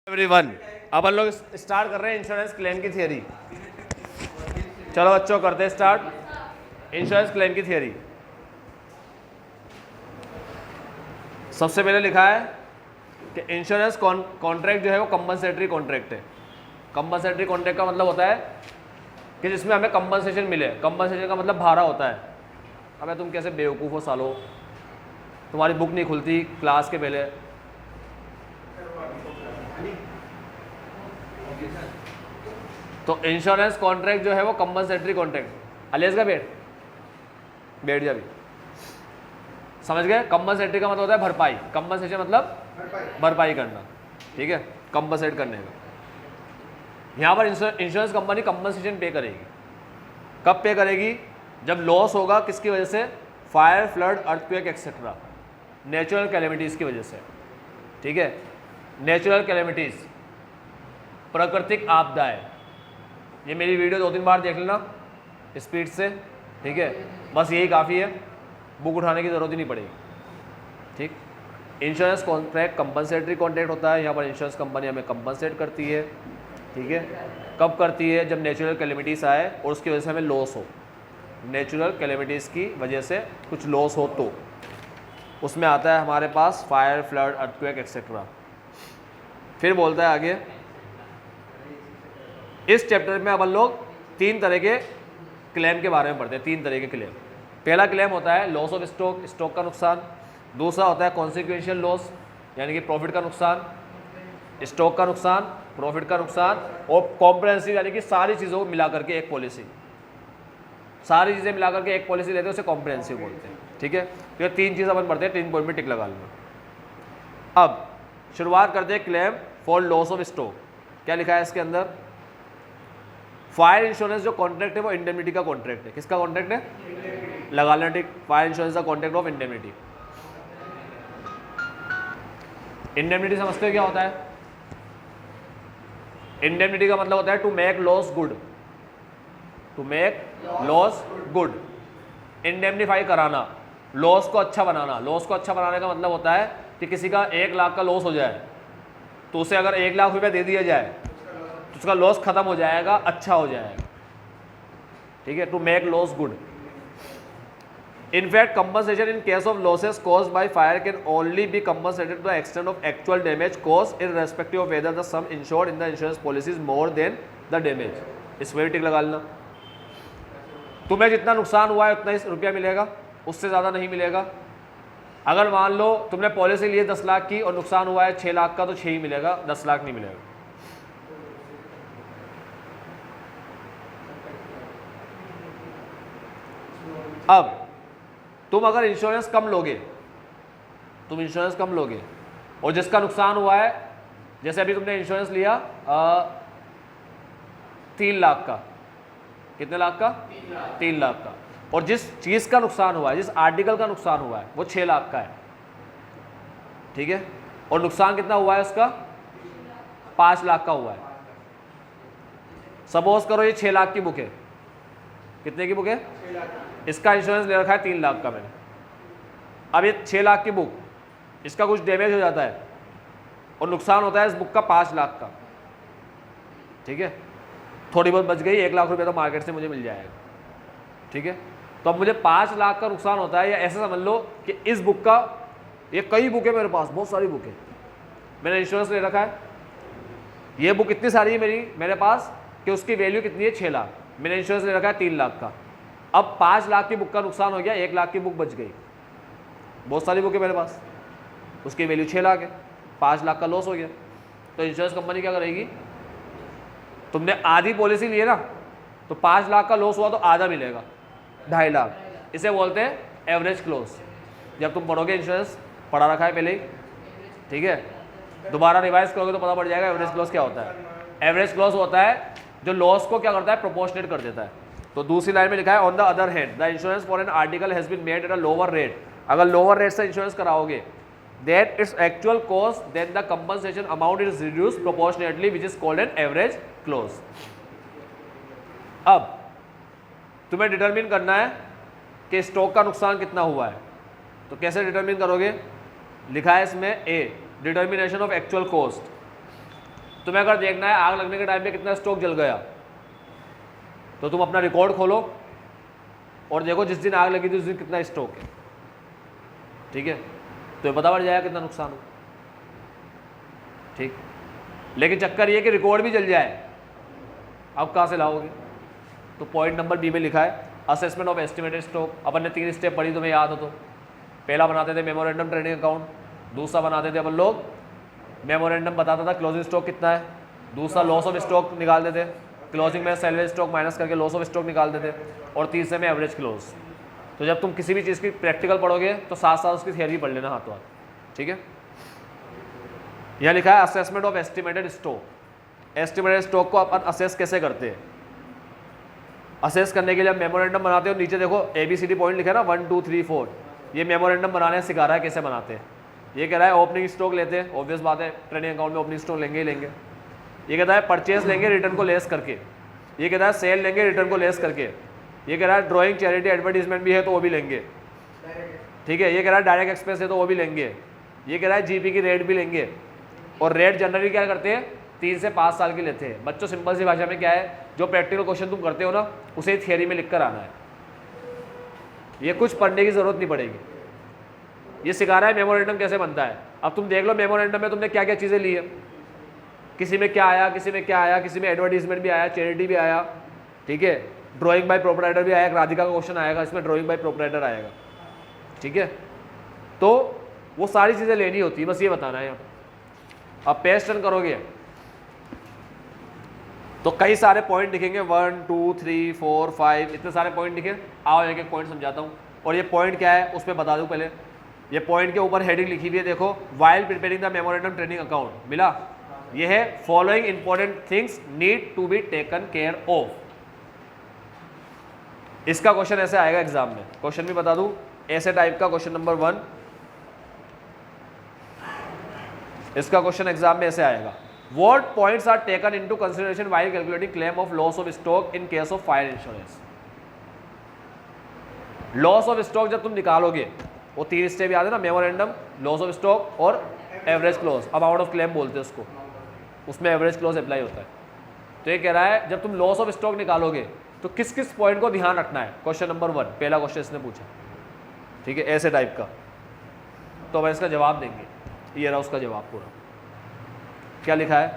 Everyone, अपन लोग start कर रहे हैं इंश्योरेंस क्लेम की थियरी। चलो बच्चों करते हैं स्टार्ट इंश्योरेंस क्लेम की थियरी। सबसे पहले लिखा है कि इंश्योरेंस कॉन्ट्रैक्ट जो है वो कंपनसेटरी कॉन्ट्रैक्ट है। कंपनसेटरी कॉन्ट्रैक्ट का मतलब होता है कि जिसमें हमें कंपनसेशन मिले। कंपनसेशन का मतलब भाड़ा होता है। अबे तुम कैसे बेवकूफ़ हो सालो, तुम्हारी बुक नहीं खुलती क्लास के पहले। तो इंश्योरेंस कॉन्ट्रैक्ट जो है वो कंपनसेटरी कॉन्ट्रैक्ट। अलेस का बैठ जा भी, समझ गए। कंपनसेटरी का मतलब होता है भरपाई। कंपनसेशन मतलब भरपाई करना, ठीक है, कंपनसेट करने का। यहाँ पर इंश्योरेंस कंपनी कंपनसेशन पे करेगी। कब पे करेगी? जब लॉस होगा किसकी वजह से? Fire, flood, earthquake etcetera, natural calamities की वजह से, ठीक है। नेचुरल कैलेमिटीज़, प्राकृतिक आपदाएं। ये मेरी वीडियो 2-3 बार देख लेना स्पीड से, ठीक है, बस यही काफ़ी है, बुक उठाने की ज़रूरत ही नहीं पड़ेगी, ठीक। इंश्योरेंस कॉन्ट्रैक्ट कंपनसेटरी कॉन्ट्रैक्ट होता है। यहाँ पर इंश्योरेंस कंपनी हमें कंपनसेट करती है, ठीक है। कब करती है? जब नेचुरल कैलेमिटीज़ आए और उसकी वजह से हमें लॉस हो। नेचुरल कैलेमिटीज़ की वजह से कुछ लॉस हो तो उसमें आता है हमारे पास फायर, फ्लड, अर्थक्वेक एक्सेट्रा। फिर बोलता है आगे, इस चैप्टर में अपन लोग 3 तरह के क्लेम के बारे में पढ़ते हैं। 3 तरह के क्लेम। पहला क्लेम होता है लॉस ऑफ स्टॉक, स्टॉक का नुकसान। दूसरा होता है कॉन्सिक्वेंशियल लॉस, यानी कि प्रॉफिट का नुकसान, स्टॉक का नुकसान, प्रॉफिट का नुकसान। और कॉम्प्रिहेंसिव, यानी कि सारी चीज़ों को मिला करके एक पॉलिसी, सारी चीज़ें मिला करके एक पॉलिसी लेते हैं, उसे कॉम्प्रिहेंसिव बोलते हैं, ठीक है। तो ये 3 चीज़ अपन पढ़ते हैं, 3 पॉइंट में टिक लगा लेना। अब शुरुआत करते हैं claim for loss of stock. क्या लिखा है इसके अंदर? फायर इंश्योरेंस जो कॉन्ट्रैक्ट है वो इंडेमनिटी का कॉन्ट्रैक्ट है। किसका कॉन्ट्रैक्ट है? लगा लेना, ठीक। फायर इंश्योरेंस का कॉन्ट्रैक्ट ऑफ इंडेमनिटी। इंडेमनिटी समझते हो क्या होता है? इंडेमनिटी का मतलब होता है to make loss good, to make loss good. Indemnify कराना, लॉस को अच्छा बनाना। लॉस को अच्छा बनाने का मतलब होता है कि किसी का 1 लाख का लॉस हो जाए तो उसे अगर 1 लाख रुपये दे दिया जाए तो उसका लॉस खत्म हो जाएगा, अच्छा हो जाएगा, ठीक है। To make loss good. In fact, compensation in case of losses caused by fire can only be compensated to the extent of actual damage caused, irrespective of whether the sum insured in the insurance policy is more than the damage. इस पर टिक लगा लेना। तुम्हें जितना नुकसान हुआ है उतना ही रुपया मिलेगा, उससे ज़्यादा नहीं मिलेगा। अगर मान लो तुमने पॉलिसी ली है 10 लाख की और नुकसान हुआ है 6 लाख का, तो 6 ही मिलेगा, 10 लाख नहीं मिलेगा। अब तुम अगर इंश्योरेंस कम लोगे, तुम इंश्योरेंस कम लोगे और जिसका नुकसान हुआ है, जैसे अभी तुमने इंश्योरेंस लिया 3 लाख का, कितने लाख का? 3 लाख का। और जिस चीज़ का नुकसान हुआ है, जिस आर्टिकल का नुकसान हुआ है वो 6 लाख का है, ठीक है। और नुकसान कितना हुआ है उसका? 5 लाख का हुआ है। सपोज करो ये 6 लाख की बुक है। कितने की बुक है? इसका इंश्योरेंस ले रखा है 3 लाख का मैंने। अब ये 6 लाख की बुक, इसका कुछ डैमेज हो जाता है और नुकसान होता है इस बुक का 5 लाख का, ठीक है। थोड़ी बहुत बच गई, 1 लाख रुपए तो मार्केट से मुझे मिल जाएगा, ठीक है। तो अब मुझे 5 लाख का नुकसान होता है, या ऐसे समझ लो कि इस बुक का, ये कई बुक है मेरे पास, बहुत सारी बुक है, मैंने इंश्योरेंस ले रखा है। ये बुक इतनी सारी है मेरे पास कि उसकी वैल्यू कितनी है? 6 लाख। मैंने इंश्योरेंस ले रखा है 3 लाख का। अब 5 लाख की बुक का नुकसान हो गया, 1 लाख की बुक बच गई। बहुत सारी बुक है मेरे पास, उसकी वैल्यू 6 लाख है, 5 लाख का लॉस हो गया। तो इंश्योरेंस कंपनी क्या करेगी? तुमने आधी पॉलिसी ली है ना, तो 5 लाख का लॉस हुआ तो आधा मिलेगा, 2.5 लाख। इसे बोलते हैं एवरेज क्लोज। जब तुम पढ़ोगे, इंश्योरेंस पढ़ा रखा है पहले ही, ठीक है, दोबारा रिवाइज करोगे तो पता पड़ जाएगा एवरेज क्लोज क्या होता है। एवरेज क्लोज होता है जो लॉस को क्या करता है? प्रोपोर्शनेट कर देता है। तो दूसरी लाइन में लिखा है, on the other hand the insurance for an article has been made at a lower rate. अगर लोअर रेट से इंश्योरेंस कराओगे, that it's actual cost, then the compensation amount is reduced proportionately, which is called an average clause. अब तुम्हें determine करना है कि stock का नुकसान कितना हुआ है। तो कैसे डिटरमिन करोगे? लिखा है इसमें, ए डिटर्मिनेशन ऑफ एक्चुअल कॉस्ट। तुम्हें अगर देखना है आग लगने के टाइम पे कितना स्टॉक जल गया, तो तुम अपना रिकॉर्ड खोलो और देखो जिस दिन आग लगी थी उस दिन कितना स्टॉक है, ठीक है, तो पता पड़ जाएगा कितना नुकसान हो, ठीक। लेकिन चक्कर ये कि रिकॉर्ड भी जल जाए, अब कहाँ से लाओगे? तो पॉइंट नंबर बी में लिखा है असेसमेंट ऑफ एस्टिमेटेड स्टॉक। अपन ने 3 स्टेप पढ़ी, तुम्हें याद हो तो। पहला बनाते थे मेमोरेंडम ट्रेडिंग अकाउंट, दूसरा बनाते थे अपन लोग मेमोरेंडम बताता था क्लोजिंग स्टॉक कितना है, दूसरा लॉस ऑफ स्टॉक निकालते थे, क्लोजिंग में सैलवेज स्टॉक माइनस करके लॉस ऑफ स्टॉक निकालते थे, और तीसरे में एवरेज क्लोज। तो जब तुम किसी भी चीज़ की प्रैक्टिकल पढ़ोगे तो साथ साथ उसकी थियरी पढ़ लेना हाथों हाथ, ठीक है। यहाँ लिखा है assessment of estimated stock. Estimated stock को अपन असेस कैसे करते हैं? असेस करने के लिए मेमोरेंडम बनाते हो, नीचे देखो ABCD पॉइंट लिखा है ना 1 2 3 4, ये मेमोरेंडम बनाने सिखा रहा है कैसे बनाते हैं। ये कह रहा है ओपनिंग स्टॉक लेते हैं, ऑब्वियस बात है ट्रेडिंग अकाउंट में ओपनिंग स्टॉक लेंगे ही लेंगे। ये कहता है परचेज लेंगे रिटर्न को लेस करके, ये कहता है सेल लेंगे रिटर्न को लेस करके, ये कह रहा है ड्राइंग चैरिटी एडवर्टीजमेंट भी है तो वो भी लेंगे, ठीक है, ये कह रहा है डायरेक्ट एक्सपेंस है तो वो भी लेंगे, ये कह रहा है GP की रेट भी लेंगे। और रेट जनरली क्या करते हैं 3 से 5 साल की लेते हैं। बच्चों सिंपल सी भाषा में क्या है, जो प्रैक्टिकल क्वेश्चन तुम करते हो ना उसे थियरी में लिख कर आना है, ये कुछ पढ़ने की जरूरत नहीं पड़ेगी। ये सिखा रहा है मेमोरेंडम कैसे बनता है। अब तुम देख लो मेमोरेंडम में तुमने क्या क्या चीज़ें ली है, किसी में क्या आया, किसी में क्या आया, किसी में एडवर्टीजमेंट भी आया, चैरिटी भी आया, ठीक है, ड्राइंग बाय प्रोप्राइटर भी आया, राधिका का क्वेश्चन आएगा इसमें ड्राइंग बाय प्रोप्राइटर आएगा, ठीक है। तो वो सारी चीज़ें लेनी होती है, बस ये बताना है। अब पेस्ट रन करोगे तो कई सारे पॉइंट दिखेंगे 1 2 3 4 5 इतने सारे पॉइंट दिखे। आओ एक एक पॉइंट समझाता हूँ, और ये पॉइंट क्या है उस पर बता दूँ पहले। ये पॉइंट के ऊपर हेडिंग लिखी हुई है, देखो while preparing the memorandum trading account मिला। ये है following important things need to be taken care of. इसका क्वेश्चन ऐसे आएगा एग्जाम में, क्वेश्चन भी बता दूं ऐसे टाइप का। क्वेश्चन नंबर 1 इसका क्वेश्चन एग्जाम में ऐसे आएगा, what points are taken into consideration while calculating claim of loss of stock in case of fire insurance. Loss of stock जब तुम निकालोगे, वो 3 स्टेप याद है ना, मेमोरेंडम, लॉस ऑफ स्टॉक और average clause, amount of claim बोलते हैं उसको, उसमें एवरेज क्लोज अप्लाई होता है। तो ये कह रहा है जब तुम लॉस ऑफ स्टॉक निकालोगे तो किस किस पॉइंट को ध्यान रखना है। क्वेश्चन नंबर 1 पहला क्वेश्चन इसने पूछा, ठीक है, ऐसे टाइप का। तो अब इसका जवाब देंगे, ये रहा उसका जवाब पूरा। क्या लिखा है?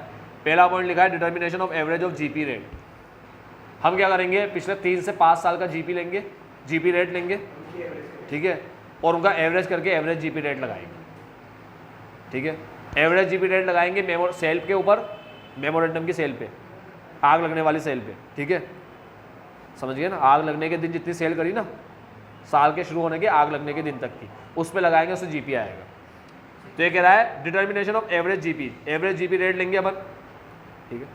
पहला पॉइंट लिखा है determination of average of GP rate. हम क्या करेंगे, पिछले 3 से 5 साल का GP लेंगे, GP रेट लेंगे, ठीक है, और उनका एवरेज करके एवरेज GP रेट लगाएंगे, ठीक है। एवरेज GP रेट लगाएंगे सेल के ऊपर, मेमोरेंडम की सेल पे, आग लगने वाली सेल पे, ठीक है, समझ गए ना। आग लगने के दिन जितनी सेल करी ना, साल के शुरू होने के आग लगने के दिन तक की, उस पे लगाएंगे, उससे GP आएगा। तो ये कह रहा है determination of average GP, average GP rate लेंगे अपन, ठीक है।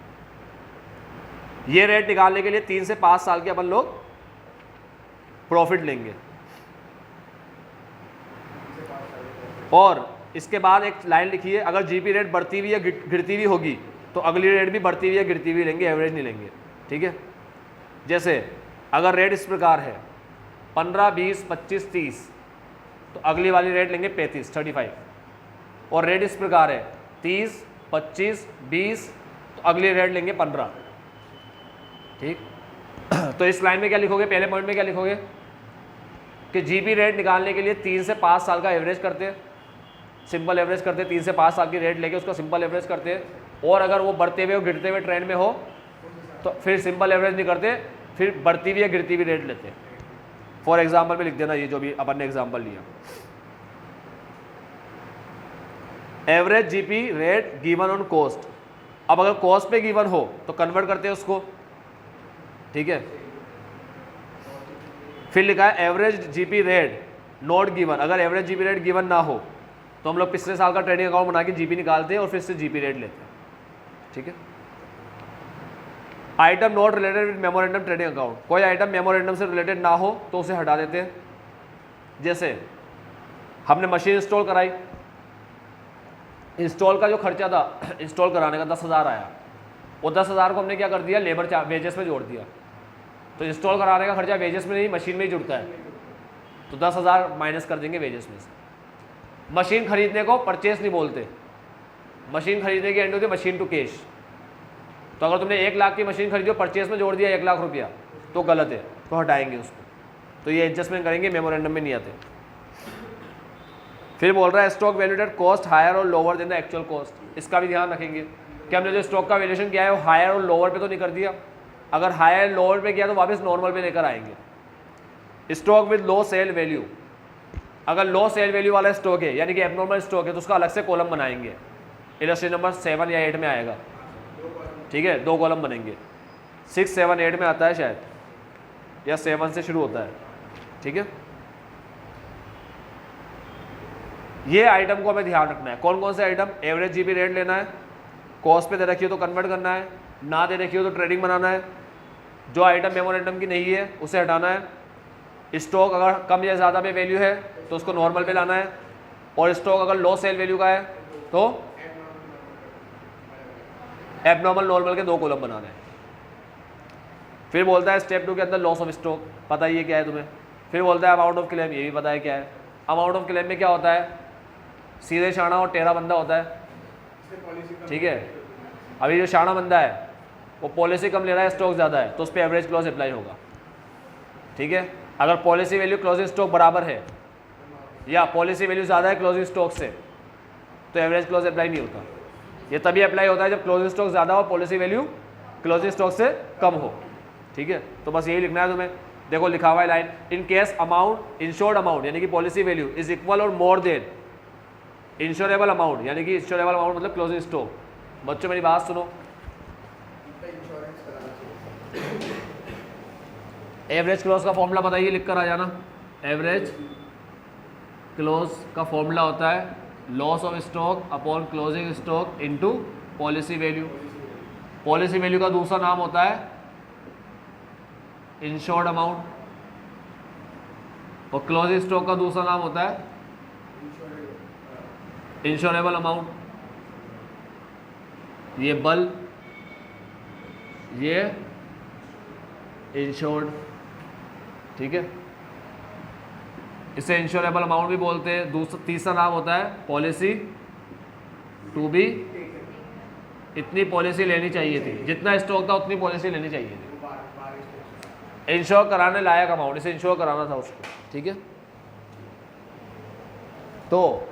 ये रेट निकालने के लिए 3 से 5 साल के अपन लोग प्रॉफिट लेंगे, और इसके बाद एक लाइन लिखी है, अगर GP रेट बढ़ती हुई या गिरती हुई होगी तो अगली रेट भी बढ़ती हुई या गिरती हुई लेंगे, एवरेज नहीं लेंगे, ठीक है। जैसे अगर रेट इस प्रकार है 15 20 25 30, तो अगली वाली रेट लेंगे 35 और रेट इस प्रकार है 30 25 20, तो अगली रेट लेंगे 15, ठीक। तो इस लाइन में क्या लिखोगे, पहले पॉइंट में क्या लिखोगे कि GP रेट निकालने के लिए 3 से 5 साल का एवरेज करते हैं, सिंपल एवरेज करते हैं, 3 से 5 साल की रेट लेके उसका सिंपल एवरेज करते हैं, और अगर वो बढ़ते हुए और गिरते हुए ट्रेंड में हो तो फिर सिंपल एवरेज नहीं करते, फिर बढ़ती हुई या गिरती हुई रेट लेते हैं। फॉर एग्जाम्पल में लिख देना ये जो भी अपन ने एग्जाम्पल लिया, average GP rate given on cost. अब अगर कॉस्ट पे गिवन हो तो कन्वर्ट करते हैं उसको, ठीक है। फिर लिखा है average GP rate not given, अगर एवरेज GP रेट गिवन ना हो तो हम लोग पिछले साल का ट्रेडिंग अकाउंट बना के GP निकालते हैं और फिर से GP रेट लेते हैं, ठीक है। Item not related with memorandum trading account, कोई आइटम मेमोरेंडम से रिलेटेड ना हो तो उसे हटा देते हैं। जैसे हमने मशीन इंस्टॉल कराई, इंस्टॉल का जो खर्चा था इंस्टॉल कराने का 10,000 आया, वो 10,000 को हमने क्या कर दिया, लेबर वेजेस में जोड़ दिया। तो इंस्टॉल कराने का खर्चा वेजेस में नहीं, मशीन में ही जुड़ता है, तो 10,000 माइनस कर देंगे वेजेस में से। मशीन खरीदने को परचेस नहीं बोलते, मशीन खरीदने की एंड होती है मशीन टू कैश, तो अगर तुमने 1 लाख की मशीन खरीदी और परचेस में जोड़ दिया 1 लाख रुपया तो गलत है, तो हटाएंगे उसको। तो ये एडजस्टमेंट करेंगे, मेमोरेंडम में नहीं आते। फिर बोल रहा है stock valued at cost higher और lower than the actual cost. इसका भी ध्यान रखेंगे कि हमने जो स्टॉक का वैल्यूएशन किया है वो हायर और लोअर पे तो नहीं कर दिया। अगर हायर लोअर पे किया तो वापस नॉर्मल पे लेकर आएंगे। Stock with low sale value, अगर लो सेल वैल्यू वाला स्टॉक है यानी कि एबनॉर्मल स्टॉक है तो उसका अलग से कॉलम बनाएंगे। इलस्ट्रेशन नंबर 7 या 8 में आएगा, ठीक है, 2 कॉलम बनेंगे। 6, 7, 8 में आता है शायद, या 7 से शुरू होता है, ठीक है। ये आइटम को हमें ध्यान रखना है। कौन कौन से आइटम? एवरेज जीबी रेट लेना है, कॉस्ट पे दे रखी हो तो कन्वर्ट करना है, ना दे रखी हो तो ट्रेडिंग बनाना है, जो आइटम मेमोरेंडम की नहीं है उसे हटाना है, स्टॉक अगर कम या ज़्यादा में वैल्यू है तो उसको नॉर्मल पे लाना है, और स्टॉक अगर लो सेल वैल्यू का है तो एबनॉर्मल नॉर्मल के 2 कॉलम बनाने हैं। फिर बोलता है स्टेप 2 के अंदर लॉस ऑफ स्टॉक, पता ही है क्या है तुम्हें। फिर बोलता है अमाउंट ऑफ क्लेम, ये भी पता है क्या है। अमाउंट ऑफ क्लेम में क्या होता है? सीधे शाना और टेढ़ा बंदा होता है, ठीक है। अभी जो शाना बंदा है वो पॉलिसी कम ले रहा है, स्टॉक ज़्यादा है, तो उस पर एवरेज क्लॉज अप्लाई होगा, ठीक है। अगर पॉलिसी वैल्यू क्लोजिंग स्टॉक बराबर है या पॉलिसी वैल्यू ज़्यादा है क्लोजिंग स्टॉक से तो एवरेज क्लॉज अप्लाई नहीं होता। ये तभी अप्लाई होता है जब क्लोजिंग स्टॉक ज़्यादा हो, पॉलिसी वैल्यू क्लोजिंग स्टॉक से कम हो, ठीक है। तो बस यही लिखना है तुम्हें। देखो लिखा हुआ है line, in case amount insured amount यानी कि पॉलिसी वैल्यू इज इक्वल और मोर देन इंश्योरेबल अमाउंट, यानी कि इंश्योरेबल अमाउंट मतलब क्लोजिंग स्टॉक। बच्चों मेरी बात सुनो, एवरेज क्लोज का फॉर्मूला बताइए, लिख कर आ जाना। एवरेज क्लोज का फॉर्मूला होता है loss of stock upon closing stock into policy value. Policy value का दूसरा नाम होता है इंश्योर्ड अमाउंट, और क्लोजिंग स्टॉक का दूसरा नाम होता है इंश्योरेबल अमाउंट। ये बल, ये इंश्योर्ड, ठीक है। इसे इंश्योरेबल अमाउंट भी बोलते हैं। दूसरा तीसरा नाम होता है पॉलिसी टू बी, इतनी पॉलिसी लेनी चाहिए थी, जितना स्टॉक था उतनी पॉलिसी लेनी चाहिए थी। इंश्योर कराने लायक अमाउंट, इसे इंश्योर कराना था उसको, ठीक है। तो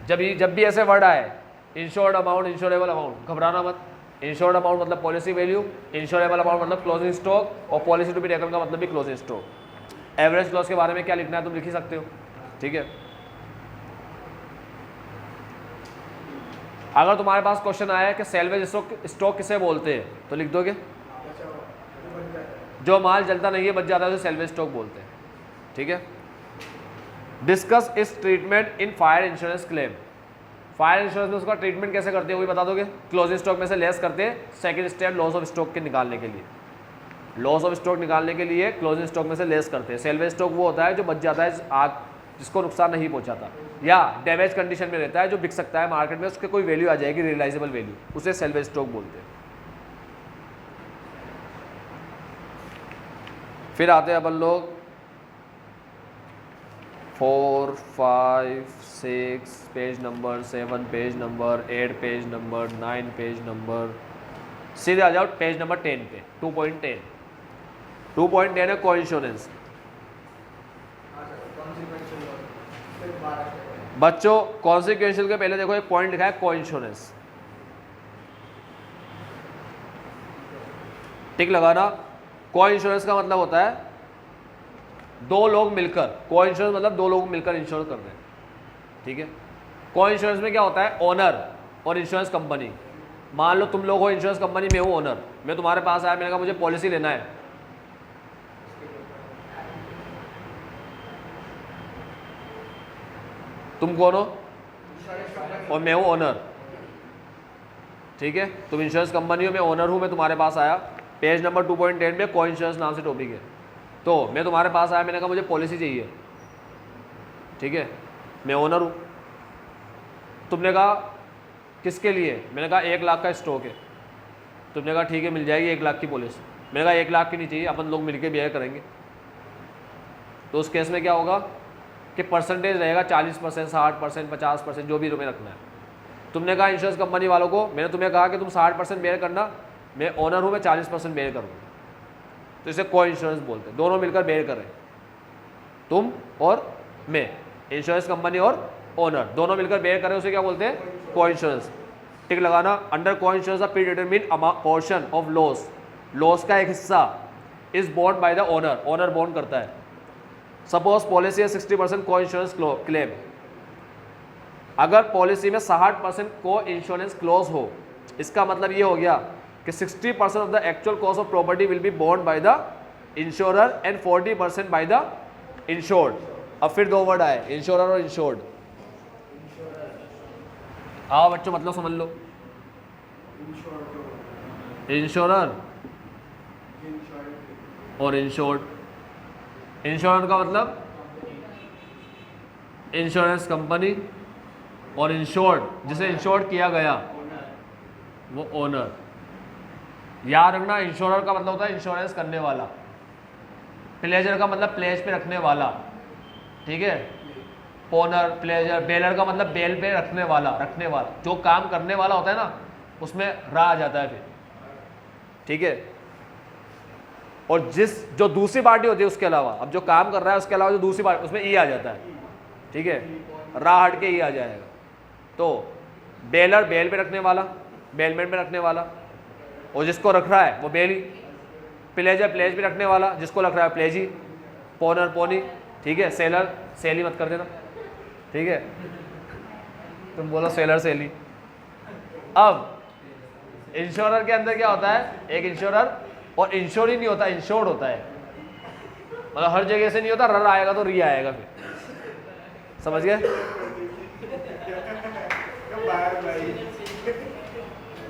जब भी ऐसे वर्ड आए इंश्योर्ड अमाउंट, इंश्योरेबल अमाउंट, घबराना मत। इंश्योर्ड अमाउंट मतलब पॉलिसी वैल्यू, इंश्योरेबल अमाउंट मतलब क्लोजिंग स्टॉक, और पॉलिसी टू बी टेकन का मतलब भी क्लोजिंग स्टॉक। एवरेज क्लॉज के बारे में क्या लिखना है तुम लिख ही सकते हो, ठीक है। अगर तुम्हारे पास क्वेश्चन आया है कि सेल्वेज स्टॉक किसे बोलते हैं तो लिख दोगे, जो माल जलता नहीं है बच जाता है उसे सेल्वेज स्टॉक बोलते हैं, ठीक है। डिस्कस इस treatment in fire insurance claim. Fire insurance में उसका ट्रीटमेंट कैसे करते हैं वो भी बता दोगे। क्लोजिंग स्टॉक में से लेस करते हैं, second step loss of stock के निकालने के लिए। लॉस ऑफ स्टॉक निकालने के लिए क्लोजिंग स्टॉक में से लेस करते हैं। सेल्वेज स्टॉक वो होता है जो बच जाता है, आग जिसको नुकसान नहीं पहुंचाता या डैमेज कंडीशन में रहता है, जो बिक सकता है मार्केट में, उसके कोई वैल्यू आ जाएगी, रियलाइजेबल वैल्यू, उसे सेल्वेज स्टॉक बोलते हैं। फिर आते हैं अपन लोग 4, 5, 6 page number, 7 page number, 8 page number, 9 page number, सीधे आ जाओ पेज नंबर 10 पे। 2.10 2.10 है को इंश्योरेंस। बच्चों कॉन्सिक्वेंशियल के पहले देखो एक पॉइंट लिखा है को इंश्योरेंस, टिक लगाना। को इंश्योरेंस का मतलब होता है दो लोग मिलकर, को इंश्योरेंस मतलब दो लोग मिलकर इंश्योर कर रहे हैं, ठीक है। को इंश्योरेंस में क्या होता है, ओनर और इंश्योरेंस कंपनी। मान लो तुम लोग हो इंश्योरेंस कंपनी, मैं हूँ ओनर, मैं तुम्हारे पास आया, मैंने कहा मुझे पॉलिसी लेना है, तुम कौन हो और मैं हूँ ओनर, ठीक है। तुम इंश्योरेंस कंपनी हो, मैं ओनर हूँ, मैं तुम्हारे पास आया। पेज नंबर 2.10 में को इंश्योरेंस नाम से टॉपिक है। तो मैं तुम्हारे पास आया, मैंने कहा मुझे पॉलिसी चाहिए, ठीक है, मैं ओनर हूँ। तुमने कहा किसके लिए, मैंने कहा 1 लाख का स्टॉक है। तुमने कहा ठीक है मिल जाएगी 1 लाख की पॉलिसी। मैंने कहा 1 लाख की नहीं चाहिए, अपन लोग मिलकर बेयर करेंगे। तो उस केस में क्या होगा कि परसेंटेज रहेगा 40%, 60%, 50%, जो भी तुम्हें रखना है। तुमने कहा इंश्योरेंस कंपनी वालों को, मैंने तुम्हें कहा कि तुम 60% बेयर करना, मैं ओनर हूँ, मैं 40% बेयर करूँगा, तो इसे को इंश्योरेंस बोलते हैं। दोनों मिलकर बेयर कर रहे हैं, तुम और मैं, इंश्योरेंस कंपनी और ओनर दोनों मिलकर बेयर कर रहे हैं, उसे क्या बोलते हैं? को इंश्योरेंस। टिक लगाना। Under co insurance predetermine portion of loss, loss का एक हिस्सा is borne by the owner, owner borne करता है। सपोज पॉलिसी है 60% को इंश्योरेंस क्लेम, अगर पॉलिसी में 60% को इंश्योरेंस क्लोज हो, इसका मतलब ये हो गया कि 60% of the actual cost of property will be borne by the insurer and 40% by the insured. अब फिर दो वर्ड आए, इंश्योरर और इंश्योर्ड। आओ बच्चों, मतलब समझ लो। इंश्योरर और इंश्योर्ड। इंश्योरर का मतलब इंश्योरेंस कंपनी, और इंश्योर्ड जिसे इंश्योर्ड किया गया वो ओनर। याद रखना, इंश्योरर का मतलब होता है इंश्योरेंस करने वाला, प्लेजर का मतलब प्लेज पे रखने वाला, ठीक है। ओनर, प्लेजर, बेलर का मतलब बेल पे रखने वाला, रखने वाला जो काम करने वाला होता है ना, उसमें रा आ जाता है फिर, ठीक है। और जो दूसरी पार्टी होती है उसके अलावा, अब जो काम कर रहा है उसके अलावा जो दूसरी पार्टी, उसमें ई आ जाता है, ठीक है, रा हट के ई आ जाएगा। तो बेलर बेल पे रखने वाला, बेलमेंट पे रखने वाला, और जिसको रख रहा है वो बेली। प्लेजर प्लेज पे रखने वाला, जिसको रख रहा है प्लेजी। पोनर पोनी, ठीक है। सेलर सेली मत कर देना, ठीक है, तुम बोलो सेलर सेली। अब इंश्योरर के अंदर क्या होता है? एक इंश्योरर, और इंश्योर ही नहीं होता, इंश्योर्ड होता है। मतलब हर जगह से नहीं होता, रर आएगा तो री आएगा फिर, समझ गए?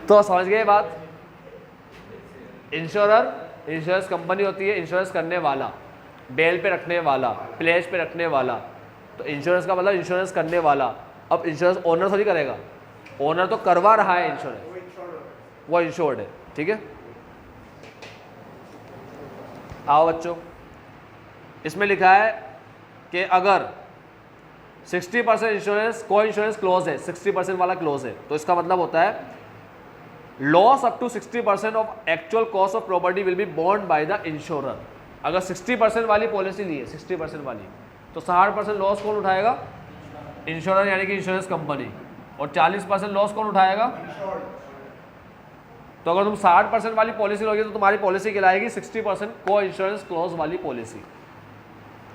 तो समझ गए बात। इंश्योरर इंश्योरेंस कंपनी होती है, इंश्योरेंस करने वाला, बेल पे रखने वाला, प्लेज पे रखने वाला। तो इंश्योरेंस का मतलब इंश्योरेंस करने वाला। अब इंश्योरेंस ओनर थोड़ी करेगा, ओनर तो करवा रहा है इंश्योरेंस, वो इंश्योर्ड है, ठीक है। आओ बच्चों, इसमें लिखा है कि अगर 60% इंश्योरेंस को इंश्योरेंस क्लोज है, 60% वाला क्लोज है, तो इसका मतलब होता है loss up to 60% of actual cost of property will be borne by the insurer. अगर 60% वाली पॉलिसी ली है, 60% वाली, तो 60% लॉस कौन उठाएगा? इंश्योरर यानी कि इंश्योरेंस कंपनी। और 40% लॉस कौन उठाएगा? तो अगर तुम 60% वाली पॉलिसी लोगे तो तुम्हारी पॉलिसी कहलाएगी 60% को इंश्योरेंस क्लोज वाली पॉलिसी,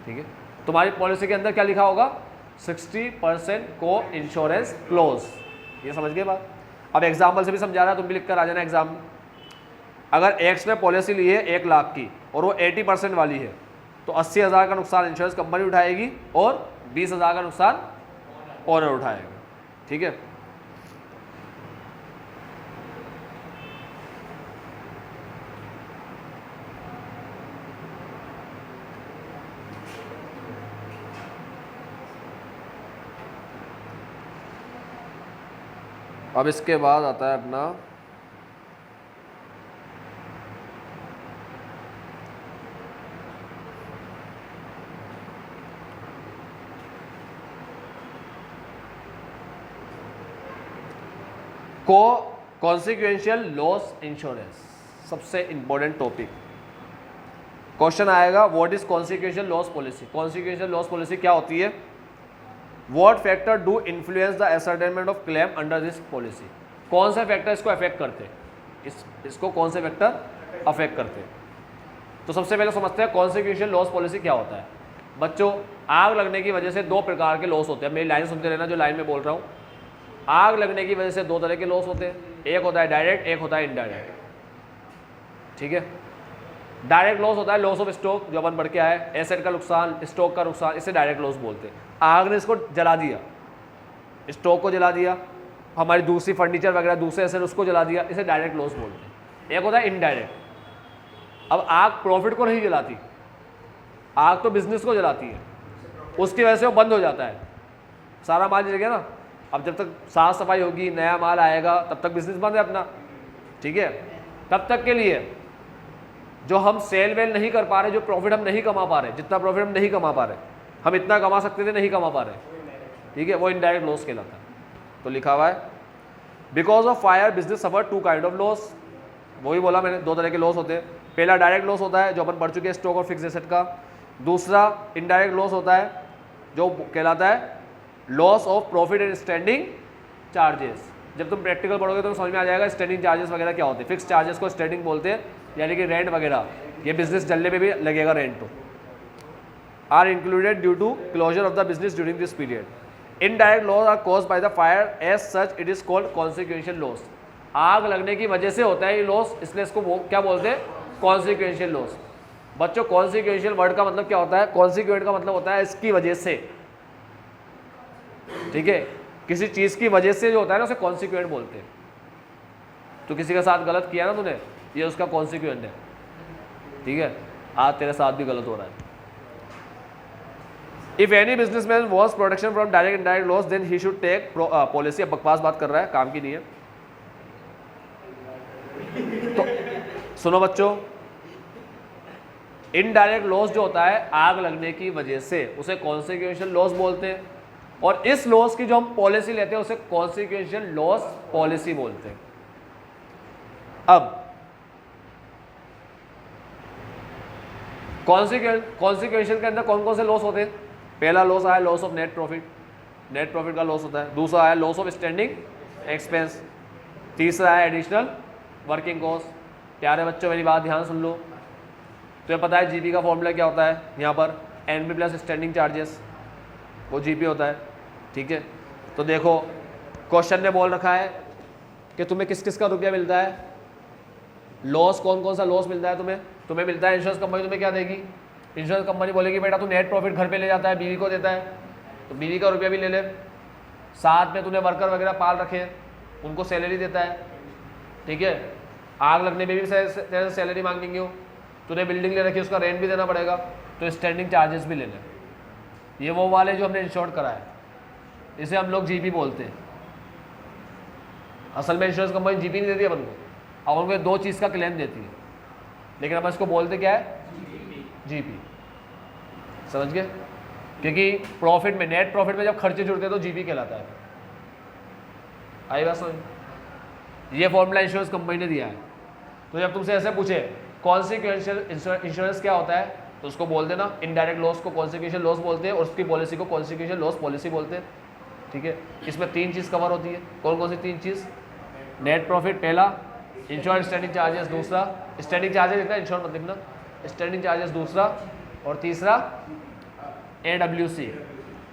ठीक है। तुम्हारी पॉलिसी के अंदर क्या लिखा होगा? 60% को इंश्योरेंस क्लोज। ये समझ गए बात? अब एग्जाम्पल से भी समझा रहा है, तुम भी लिख कर आ जाना एग्जाम में। अगर एक्स ने पॉलिसी ली है 1 लाख की और वो 80% वाली है, तो 80,000 का नुकसान इंश्योरेंस कंपनी उठाएगी और 20,000 का नुकसान ओनर उठाएगा, ठीक है। अब इसके बाद आता है अपना कॉन्सिक्वेंशियल लॉस इंश्योरेंस, सबसे इंपॉर्टेंट टॉपिक। क्वेश्चन आएगा, what is consequential loss policy? Consequential loss policy क्या होती है? What factor do influence the ascertainment of claim under this policy? कौन से फैक्टर इसको अफेक्ट करते हैं? इसको कौन से फैक्टर अफेक्ट करते हैं? तो सबसे पहले समझते हैं कॉन्सिक्वेंशियल लॉस पॉलिसी क्या होता है। बच्चों, आग लगने की वजह से 2 प्रकार के लॉस होते हैं। मेरी लाइन सुनते रहना, जो लाइन में बोल रहा हूँ। आग लगने की वजह से 2 तरह के लॉस होते हैं, एक होता है डायरेक्ट, एक होता है इनडायरेक्ट, ठीक है। डायरेक्ट लॉस होता है लॉस ऑफ स्टॉक, जो अपन पढ़ के आए, एसेट का नुकसान, स्टॉक का नुकसान, इसे डायरेक्ट लॉस बोलते हैं। आग ने इसको जला दिया, स्टॉक को जला दिया, हमारी दूसरी फर्नीचर वगैरह दूसरे एसेट उसको जला दिया, इसे डायरेक्ट लॉस बोलते हैं। एक होता है इनडायरेक्ट। अब आग प्रॉफिट को नहीं जलाती, आग तो बिजनेस को जलाती है, उसकी वजह से वो बंद हो जाता है, सारा माल जल गया ना। अब जब तक साफ सफाई होगी, नया माल आएगा, तब तक बिजनेस बंद है अपना, ठीक है। तब तक के लिए जो हम सेल वेल नहीं कर पा रहे, जो प्रॉफिट हम नहीं कमा पा रहे, जितना प्रॉफिट हम नहीं कमा पा रहे, हम इतना कमा सकते थे नहीं कमा पा रहे, ठीक है, वो इनडायरेक्ट लॉस कहलाता है। तो लिखा हुआ है because of fire business suffer 2 kind of loss. वही बोला मैंने, दो तरह के लॉस होते हैं। पहला डायरेक्ट लॉस होता है जो अपन पढ़ चुके हैं स्टॉक और फिक्स एसेट का। दूसरा इनडायरेक्ट लॉस होता है जो कहलाता है loss of profit and standing charges. जब तुम प्रैक्टिकल पढ़ोगे तो समझ में आ जाएगा स्टैंडिंग चार्जेस वगैरह क्या होते हैं। फिक्स चार्जेस को स्टैंडिंग बोलते हैं, यानी कि रेंट वगैरह, ये बिजनेस चलने पे भी लगेगा रेंट, तो are included due to closure of the business during this period. Indirect loss are caused by the fire, as such it is called consequential loss. आग लगने की वजह से होता है ये लॉस, इसलिए इसको क्या बोलते हैं, कॉन्सिक्वेंशियल लॉस। बच्चों कॉन्सिक्वेंशियल वर्ड का मतलब क्या होता है, कॉन्सिक्वेंट का मतलब होता है इसकी वजह से, ठीक है, किसी चीज की वजह से जो होता है ना उसे कॉन्सिक्वेंट बोलते हैं। तो किसी के साथ गलत किया ना तूने, ये उसका कॉन्सिक्वेंट है, ठीक है, आज तेरे साथ भी गलत हो रहा है। If any businessman was protection from direct indirect loss then he should take policy. अब बकवास बात कर रहा है, काम की नहीं है। तो सुनो बच्चों, इनडायरेक्ट लॉस जो होता है आग लगने की वजह से, उसे कॉन्सिक्वेंशियल लॉस बोलते हैं, और इस लॉस की जो हम पॉलिसी लेते हैं उसे कॉन्सिक्वेंशियल लॉस पॉलिसी बोलते हैं। अब कॉन्सिक्वेंशियल के अंदर कौन कौन से लॉस होते हैं। पहला लॉस आया loss of net profit, net profit का लॉस होता है। दूसरा आया लॉस ऑफ स्टैंडिंग एक्सपेंस। तीसरा है एडिशनल वर्किंग कॉस्ट। प्यारे बच्चों मेरी बात ध्यान सुन लो, तुम्हें पता है जीपी का फॉर्मूला क्या होता है, यहाँ पर एनपी प्लस स्टैंडिंग चार्जेस, वो जीपी होता है, ठीक है। तो देखो क्वेश्चन ने बोल रखा है कि तुम्हें किस किस का रुपया मिलता है, लॉस कौन कौन सा लॉस मिलता है तुम्हें। तुम्हें मिलता है, इंश्योरेंस कंपनी तुम्हें क्या देगी, इंश्योरेंस कंपनी बोलेगी बेटा तू नेट प्रॉफिट घर पे ले जाता है, बीवी को देता है, तो बीवी का रुपया भी ले ले। साथ में तूने वर्कर वगैरह पाल रखे हैं, उनको सैलरी देता है, ठीक है। आग लगने में भी तेरे सैलरी मांगेंगे हो, तूने बिल्डिंग ले रखी है उसका रेंट भी देना पड़ेगा, तो स्टैंडिंग चार्जेस भी ले ले। ये वो वाले जो हमने इंश्योर करा है, इसे हम लोग जीपी बोलते हैं। असल में इंश्योरेंस कंपनी जीपी नहीं देती अपन को, अब उनको दो चीज़ का क्लेम देती है, लेकिन अपन इसको बोलते क्या है, जीपी। समझ गए, क्योंकि प्रॉफिट में, नेट प्रॉफिट में जब खर्चे जुड़ते हैं तो जीपी कहलाता है। आई बात समझ। ये फॉर्मूला इंश्योरेंस कंपनी ने दिया है। तो जब तुमसे ऐसे पूछे कॉन्सिक्वेंशियल इंश्योरेंस क्या होता है, तो उसको बोल देना इनडायरेक्ट लॉस को कॉन्सिक्वेंशियल लॉस बोलते हैं, और उसकी पॉलिसी को कॉन्सिक्वेंशियल लॉस पॉलिसी बोलते हैं, ठीक है। इसमें तीन चीज़ कवर होती है। कौन कौन सी तीन चीज़, नेट प्रॉफिट पहला, इंश्योरेंस स्टैंडिंग चार्जेस दूसरा, स्टैंडिंग चार्जेस लिखना, इंश्योर मत लिखना, स्टैंडिंग चार्जेस दूसरा, और तीसरा AWC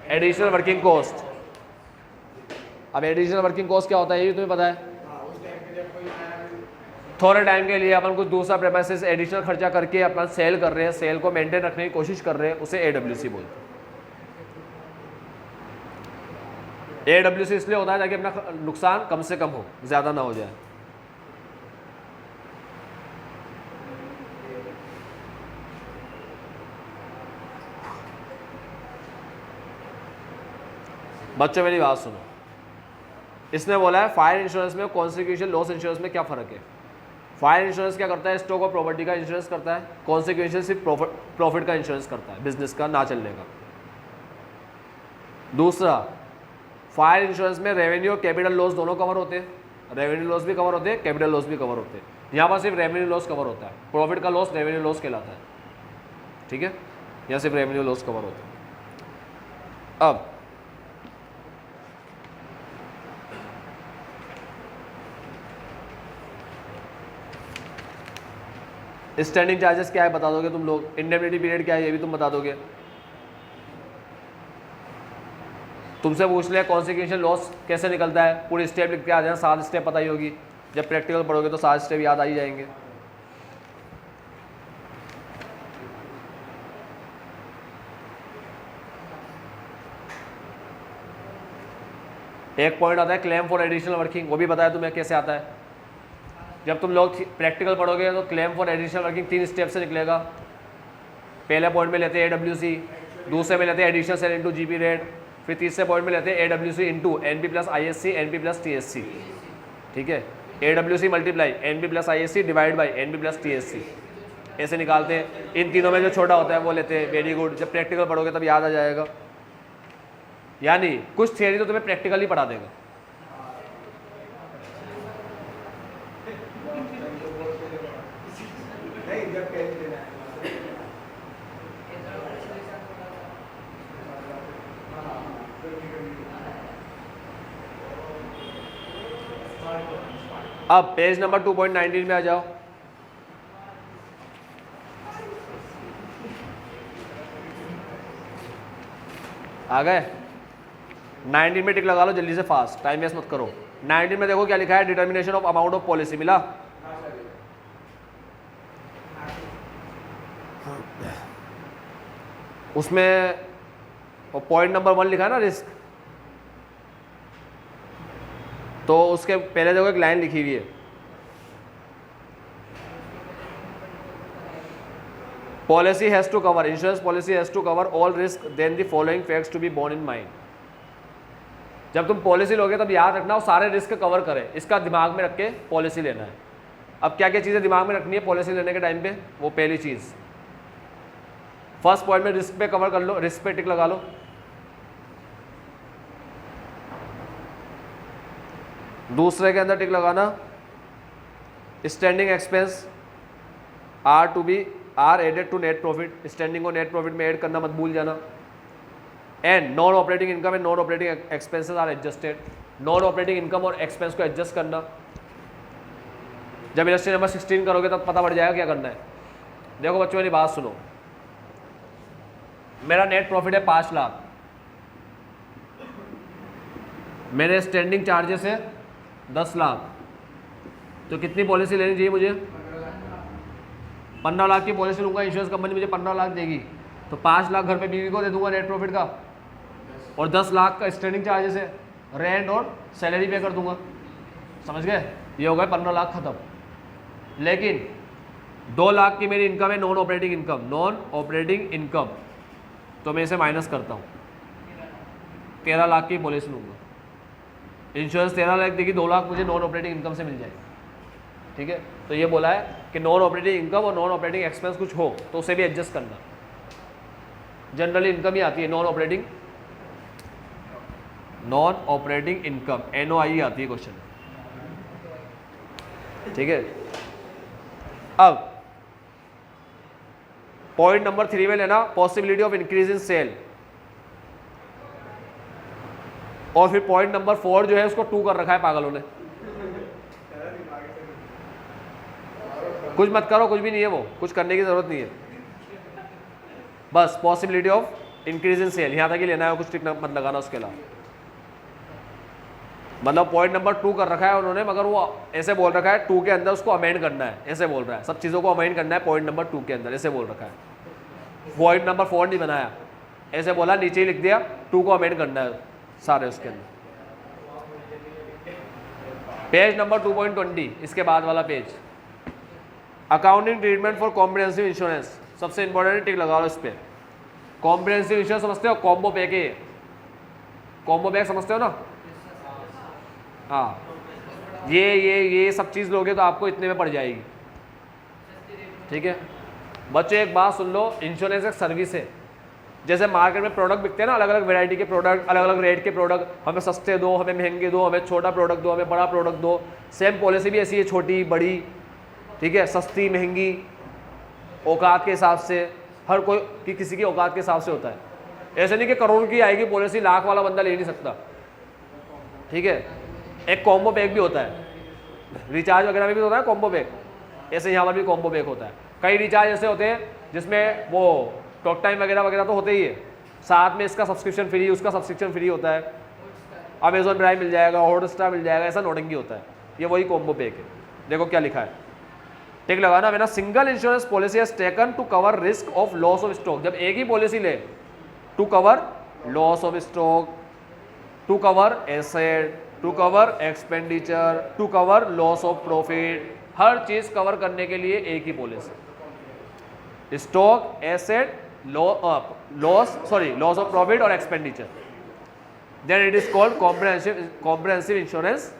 एडिशनल वर्किंग कॉस्ट। अब एडिशनल वर्किंग कॉस्ट क्या होता है ये भी तुम्हें पता है। थोड़े टाइम के लिए अपन कुछ दूसरा प्रेमाइसेस एडिशनल खर्चा करके अपना सेल कर रहे हैं, सेल को मेंटेन रखने की कोशिश कर रहे हैं, उसे AWC बोलते हैं। AWC इसलिए होता है ताकि अपना नुकसान कम से कम हो, ज़्यादा ना हो जाए। बच्चों मेरी बात सुनो, इसने बोला है फायर इंश्योरेंस में कॉन्सिक्वेंशियल लॉस इंश्योरेंस में क्या फ़र्क है। फायर इंश्योरेंस क्या करता है, स्टॉक और प्रॉपर्टी का इंश्योरेंस करता है। कॉन्सिक्वेंशियल सिर्फ प्रॉफिट का इंश्योरेंस करता है, बिजनेस का ना चलने का। दूसरा, फायर इंश्योरेंस में रेवेन्यू और कैपिटल लॉस दोनों कवर होते हैं, रेवेन्यू लॉस भी कवर होते हैं, कैपिटल लॉस भी कवर होते हैं। यहाँ पर सिर्फ रेवेन्यू लॉस कवर होता है, प्रॉफिट का लॉस रेवेन्यू लॉस कहलाता है, ठीक है। यहाँ सिर्फ रेवेन्यू लॉस कवर होता है। अब स्टैंडिंग चार्जेस क्या है बता दोगे तुम लोग, इंडेमनिटी पीरियड क्या है ये भी तुम बता दोगे। तुमसे पूछ लिया कॉन्सिक्वेंशियल लॉस कैसे निकलता है, पूरी स्टेप लिख के आ जाए, 7 स्टेप पता ही होगी। जब प्रैक्टिकल पढ़ोगे तो 7 स्टेप याद आ ही जाएंगे। एक पॉइंट आता है क्लेम फॉर एडिशनल वर्किंग, वो भी बताया तुम्हें कैसे आता है। जब तुम लोग प्रैक्टिकल पढ़ोगे तो claim for additional working 3 step से निकलेगा। पहले पॉइंट में लेते हैं AWC, दूसरे में लेते हैं additional sale into GP rate, फिर तीसरे पॉइंट में लेते हैं AWC into NP plus ISC NP plus TSC, ठीक है। AWC multiply NP plus ISC divide by NP plus TSC, ऐसे निकालते हैं। इन तीनों में जो छोटा होता है वो लेते हैं। वेरी गुड, जब प्रैक्टिकल पढ़ोगे तब याद आ जाएगा। यानी कुछ थियरी तो तुम्हें प्रैक्टिकली पढ़ा देगा। अब पेज नंबर 2.19 में आ जाओ। आ गए? 19 में टिक लगा लो जल्दी से, फास्ट, टाइम वेस्ट मत करो। 19 में देखो क्या लिखा है, determination of amount of policy, मिला? उसमें पॉइंट नंबर 1 लिखा है ना, रिस्क, तो उसके पहले देखो एक लाइन लिखी हुई है, policy has to cover, insurance policy has to cover all risk then the following facts to be borne in mind. जब तुम पॉलिसी लोगे तब याद रखना वो सारे रिस्क कवर करे, इसका दिमाग में रख के पॉलिसी लेना है। अब क्या क्या चीज़ें दिमाग में रखनी है पॉलिसी लेने के टाइम पे? वो पहली चीज़, फर्स्ट पॉइंट में रिस्क पे कवर कर लो, रिस्क पे टिक लगा लो। दूसरे के अंदर टिक लगाना, standing expense are added to net profit, standing को नेट प्रॉफिट में ऐड करना मत भूल जाना। And non operating income and non operating expenses are adjusted, non operating income और एक्सपेंस को एडजस्ट करना। जब इलस्ट्रेशन नंबर 16 करोगे तब पता पड़ जाएगा क्या करना है। देखो बच्चों मेरी बात सुनो, मेरा नेट प्रॉफिट है 5 लाख, मेरे स्टैंडिंग चार्जेस है 10 लाख, तो कितनी पॉलिसी लेनी चाहिए मुझे? 15 लाख की पॉलिसी लूँगा, इंश्योरेंस कंपनी मुझे 15 लाख देगी, तो 5 लाख घर पे बीवी को दे दूंगा नेट प्रॉफिट का, और 10 लाख का स्टैंडिंग चार्जेस है, रेंट और सैलरी पे कर दूंगा। समझ गए? ये हो गए 15 लाख खत्म। लेकिन 2 लाख की मेरी इनकम है non operating income, non operating income, तो मैं इसे माइनस करता हूँ, 13 लाख की पॉलिसी लूँगा, इंश्योरेंस 13 लाख देगी, 2 लाख मुझे नॉन ऑपरेटिंग इनकम से मिल जाएगी। ठीक है, तो ये बोला है कि नॉन ऑपरेटिंग इनकम और नॉन ऑपरेटिंग एक्सपेंस कुछ हो तो उसे भी एडजस्ट करना। जनरली इनकम ही आती है नॉन ऑपरेटिंग इनकम, NOI आती है क्वेश्चन। ठीक है, अब पॉइंट नंबर 3 में लेना possibility of increase in sale, और फिर पॉइंट नंबर 4 जो है उसको 2 कर रखा है पागलों ने। कुछ मत करो, कुछ भी नहीं है वो, कुछ करने की जरूरत नहीं है, बस possibility of increase in sale यहां तक ही लेना है, कुछ टिक मत लगाना उसके अलावा। मतलब पॉइंट नंबर 2 कर रखा है उन्होंने, मगर वो ऐसे बोल रखा है 2 के अंदर उसको अमेंड करना है, ऐसे बोल रहा है, सब चीज़ों को अमेंड करना है पॉइंट नंबर 2 के अंदर, ऐसे बोल रखा है। पॉइंट नंबर 4 नहीं बनाया, ऐसे बोला नीचे ही लिख दिया 2 को अमेंड करना है सारे उसके अंदर। पेज नंबर 2.20 इसके बाद वाला page, accounting treatment for comprehensive insurance, सबसे इंपॉर्टेंट टिक लगा लो इस पर। कॉम्प्रिहेंसिव इंश्योरेंस समझते हो? कॉम्बो पैक है, कॉम्बो पैक समझते हो ना? हाँ, ये सब चीज़ लोगे तो आपको इतने में पड़ जाएगी। ठीक है बच्चों, एक बात सुन लो, इंश्योरेंस एक सर्विस है। जैसे मार्केट में प्रोडक्ट बिकते हैं ना, अलग अलग वैरायटी के प्रोडक्ट, अलग अलग रेट के प्रोडक्ट, हमें सस्ते दो, हमें महंगे दो, हमें छोटा प्रोडक्ट दो, हमें बड़ा प्रोडक्ट दो। सेम पॉलिसी भी ऐसी है, छोटी बड़ी, ठीक है, सस्ती महंगी, औकात के हिसाब से, हर कोई की किसी की औकात के हिसाब से होता है। ऐसे नहीं कि करोड़ की आएगी पॉलिसी, लाख वाला बंदा ले नहीं सकता। ठीक है, एक कॉम्बो पैक भी होता है, रिचार्ज वगैरह में भी होता है कॉम्बो पैक, ऐसे यहाँ पर भी कॉम्बो पैक होता है। कई रिचार्ज ऐसे होते हैं जिसमें वो टॉक टाइम वगैरह वगैरह तो होते ही है, साथ में इसका सब्सक्रिप्शन फ्री, उसका सब्सक्रिप्शन फ्री होता है, अमेजॉन प्राइम मिल जाएगा, हॉटस्टार मिल जाएगा, ऐसा नोटंगी होता है। ये वही कॉम्बो पैक है। देखो क्या लिखा है, टिक लगाना मैंने, single insurance policy has taken to cover risk of loss of stock. जब एक ही पॉलिसी ले, to cover loss of stock, to cover asset, to cover expenditure, to cover loss of profit, हर चीज कवर करने के लिए एक ही policy, stock, asset, loss of profit और expenditure, then it is called comprehensive insurance.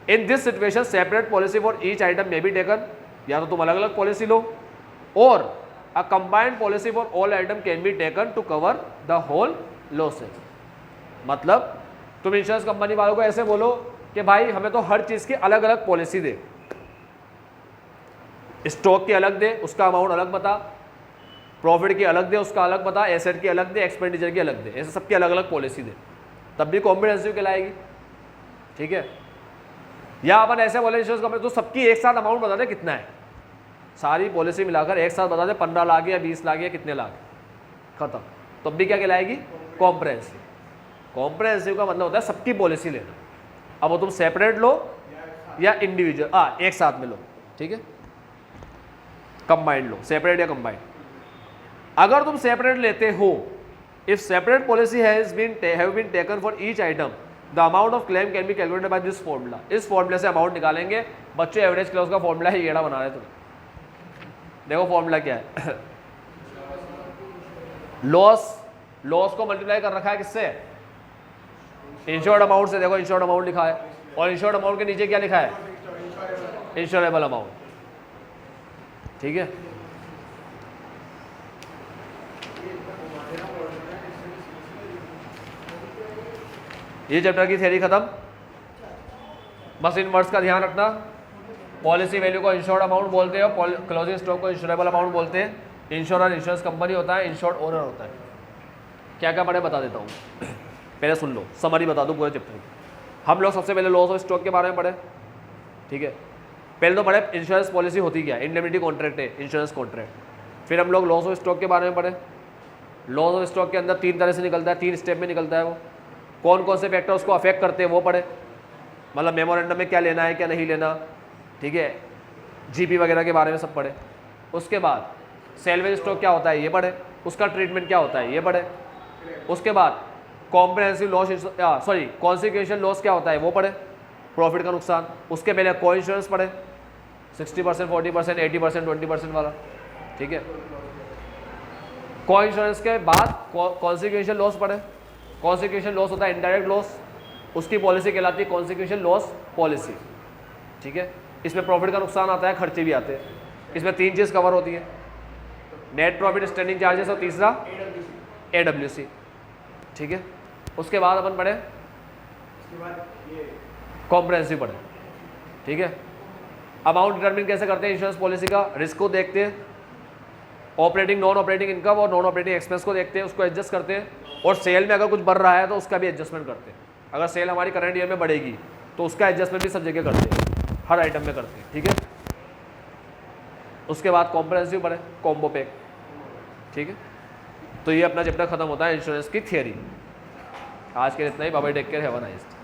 In this situation separate policy for each item may be taken, या तो तुम अलग अलग पॉलिसी लो, और a combined policy for all item can be taken to cover the whole losses. मतलब तुम insurance company वालों को ऐसे बोलो कि भाई हमें तो हर चीज़ की अलग अलग पॉलिसी दे, स्टॉक की अलग दे, उसका अमाउंट अलग बता, प्रॉफिट की अलग दे, उसका अलग बता, एसेट की अलग दे, एक्सपेंडिचर की अलग दे, ऐसे सबकी अलग अलग पॉलिसी दे, तब भी कॉम्प्रिहेंसिव कहलाएगी। ठीक है, या अपन ऐसे बोले इंश्योरेंस कंपनी तो सबकी एक साथ अमाउंट बता दे कितना है, सारी पॉलिसी मिलाकर एक साथ बता दे 15 लाख या 20 लाख या कितने लाख, खत्म, तब भी क्या कहलाएगी? कॉम्प्रिहेंसिव। कॉम्प्रिहेंसिव का मतलब होता है सबकी पॉलिसी लेना। अब वो तुम सेपरेट लो या इंडिविजुअल, एक साथ में लो। ठीक है, कंबाइंड लो, सेपरेट या कंबाइंड। अगर तुम सेपरेट लेते हो, if separate policy have been taken for each item, the amount of claim can be calculated by this formula. इस फॉर्मूले से अमाउंट निकालेंगे। बच्चों एवरेज क्लॉज का फॉर्मूला है, येड़ा बना रहे तुम्हें, देखो फॉर्मूला क्या है। लॉस को मल्टीप्लाई कर रखा है किससे? इंश्योर्ड अमाउंट से। देखो इंश्योर्ड अमाउंट लिखा है, और इंश्योर्ड अमाउंट के नीचे क्या लिखा है? Insurable amount. ठीक है, ये चैप्टर की थ्योरी खत्म। बस इन वर्ड्स का ध्यान रखना। पॉलिसी वैल्यू को इंश्योर्ड अमाउंट बोलते हैं, और क्लोजिंग स्टॉक को इंश्योरेबल अमाउंट बोलते हैं। इंश्योरर इंश्योरेंस कंपनी होता है, इंश्योर्ड ओनर होता है। क्या क्या पढ़े बता देता हूँ, पहले सुन लो, समरी बता दूँ पूरे चैप्टर की। हम लोग सबसे पहले लॉस ऑफ स्टॉक के बारे में पढ़े। ठीक है, पहले तो पढ़े इंश्योरेंस पॉलिसी होती क्या है, इंडेमनिटी कॉन्ट्रैक्ट है, इंश्योरेंस कॉन्ट्रैक्ट। फिर हम लोग लॉस ऑफ स्टॉक के बारे में पढ़े। लॉस ऑफ स्टॉक के अंदर 3 तरह से निकलता है, 3 स्टेप में निकलता है वो। कौन कौन से फैक्टर उसको अफेक्ट करते हैं वो पढ़े, मतलब मेमोरेंडम में क्या लेना है क्या नहीं लेना। ठीक है, जीपी वगैरह के बारे में सब पढ़े। उसके बाद सेल्वेज स्टॉक क्या होता है ये पढ़े, उसका ट्रीटमेंट क्या होता है ये पढ़े। उसके बाद कॉम्प्रिहेंसिव लॉस कॉन्सिक्वेंशियल लॉस क्या होता है वो पढ़े, प्रॉफिट का नुकसान। उसके पहले को इंश्योरेंस पढ़े, 60%, 40%, 80%, 20% वाला। ठीक है, को इंश्योरेंस के बाद कॉन्सिक्वेंशियल लॉस पढ़े। कॉन्सिक्वेंशियल लॉस होता है इनडायरेक्ट लॉस, उसकी पॉलिसी कहलाती है कॉन्सिक्वेंशियल लॉस पॉलिसी। ठीक है, इसमें प्रॉफिट का नुकसान आता है, खर्चे भी आते हैं। इसमें 3 चीज़ कवर होती है, नेट प्रॉफिट, स्टैंडिंग चार्जेस, और तीसरा AWC। ठीक है, उसके बाद अपन पढ़े कॉम्प्रिहेंसिव पढ़े। ठीक है, अमाउंट डिटरमिन कैसे करते हैं इंश्योरेंस पॉलिसी का, रिस्क को देखते हैं, ऑपरेटिंग नॉन ऑपरेटिंग इनकम और नॉन ऑपरेटिंग एक्सपेंस को देखते हैं, उसको एडजस्ट करते हैं। और सेल में अगर कुछ बढ़ रहा है तो उसका भी एडजस्टमेंट करते हैं। अगर सेल हमारी करंट ईयर में बढ़ेगी तो उसका एडजस्टमेंट भी सब जगह करते हैं, हर आइटम में करते हैं। ठीक है, उसके बाद कॉम्प्रिहेंसिव पढ़े, कॉम्बो पैक। ठीक है, तो ये अपना चैप्टर खत्म होता है इंश्योरेंस की थियरी। आज के लिए इतना ही, bye bye, take care, have a nice day.